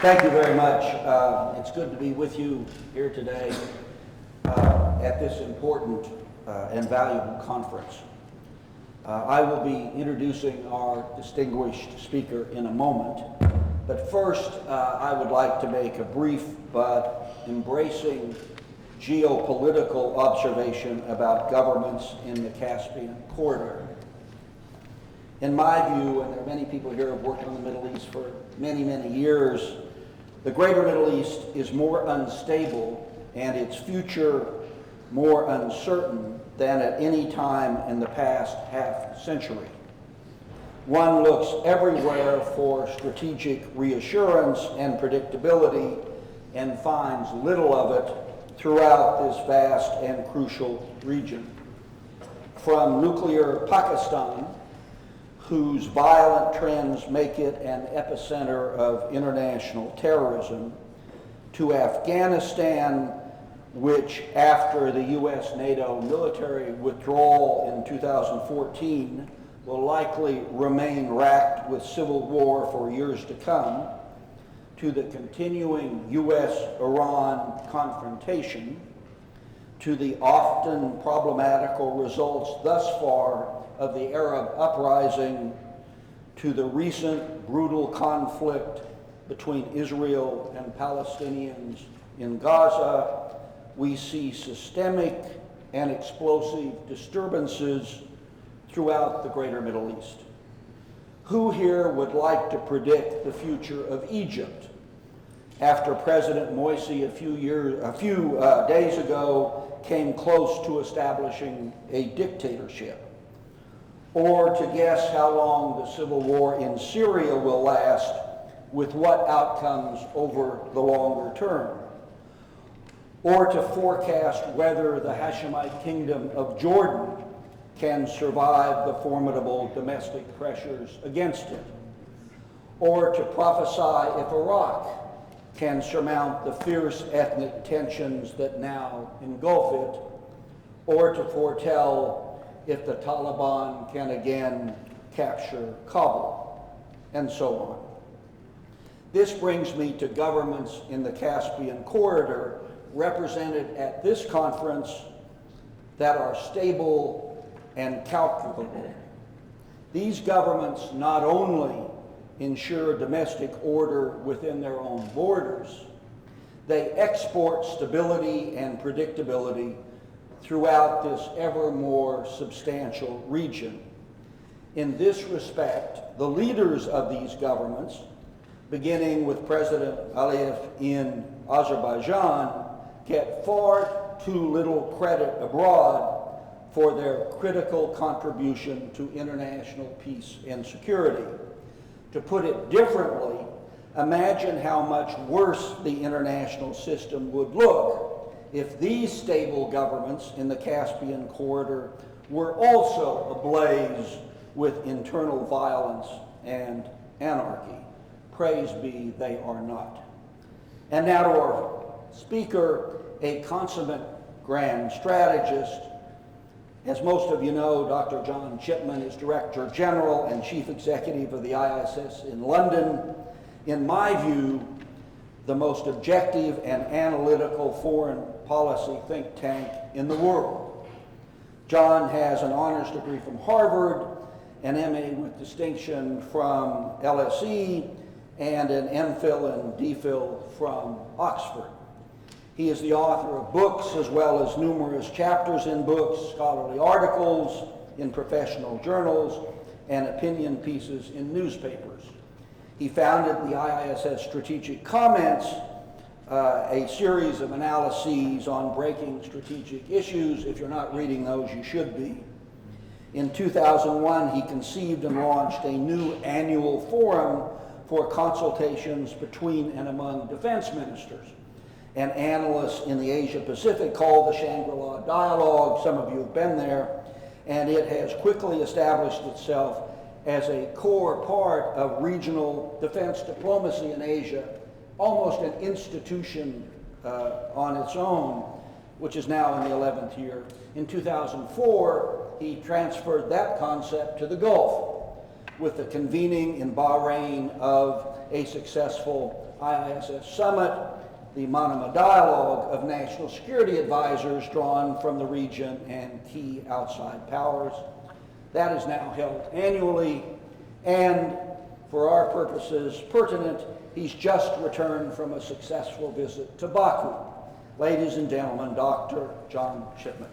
Thank you very much. It's good to be with you here today at this important and valuable conference. I will be introducing our distinguished speaker in a moment, but first I would like to make a brief but embracing geopolitical observation about governments in the Caspian corridor. In my view, and there are many people here who have worked on the Middle East for many, many years, the greater Middle East is more unstable and its future more uncertain than at any time in the past half century. One looks everywhere for strategic reassurance and predictability and finds little of it throughout this vast and crucial region. From nuclear Pakistan, whose violent trends make it an epicenter of international terrorism, to Afghanistan, which after the U.S.-NATO military withdrawal in 2014 will likely remain racked with civil war for years to come, to the continuing U.S.-Iran confrontation, to the often problematical results thus far of the Arab uprising, to the recent brutal conflict between Israel and Palestinians in Gaza, we see systemic and explosive disturbances throughout the greater Middle East. Who here would like to predict the future of Egypt after President Morsi a few days ago came close to establishing a dictatorship? Or to guess how long the civil war in Syria will last, with what outcomes over the longer term? Or to forecast whether the Hashemite kingdom of Jordan can survive the formidable domestic pressures against it? Or to prophesy if Iraq can surmount the fierce ethnic tensions that now engulf it? Or to foretell if the Taliban can again capture Kabul, and so on. This brings me to governments in the Caspian corridor represented at this conference that are stable and calculable. These governments not only ensure domestic order within their own borders, they export stability and predictability throughout this ever more substantial region. In this respect, the leaders of these governments, beginning with President Aliyev in Azerbaijan, get far too little credit abroad for their critical contribution to international peace and security. To put it differently, imagine how much worse the international system would look if these stable governments in the Caspian corridor were also ablaze with internal violence and anarchy. Praise be, they are not. And now to our speaker, a consummate grand strategist. As most of you know, Dr. John Chipman is Director General and Chief Executive of the ISS in London. In my view, the most objective and analytical foreign policy think tank in the world. John has an honors degree from Harvard, an MA with distinction from LSE, and an MPhil and DPhil from Oxford. He is the author of books as well as numerous chapters in books, scholarly articles in professional journals, and opinion pieces in newspapers. He founded the IISS Strategic Comments, a series of analyses on breaking strategic issues. If you're not reading those, you should be. In 2001, he conceived and launched a new annual forum for consultations between and among defense ministers and analysts in the Asia-Pacific, called the Shangri-La Dialogue. Some of you have been there, and it has quickly established itself as a core part of regional defense diplomacy in Asia, almost an institution on its own, which is now in the 11th year. In 2004, he transferred that concept to the Gulf. with the convening in Bahrain of a successful IISS summit, the Manama Dialogue of National Security Advisors drawn from the region and key outside powers. That is now held annually, and for our purposes pertinent, he's just returned from a successful visit to Baku. Ladies and gentlemen, Dr. John Chipman.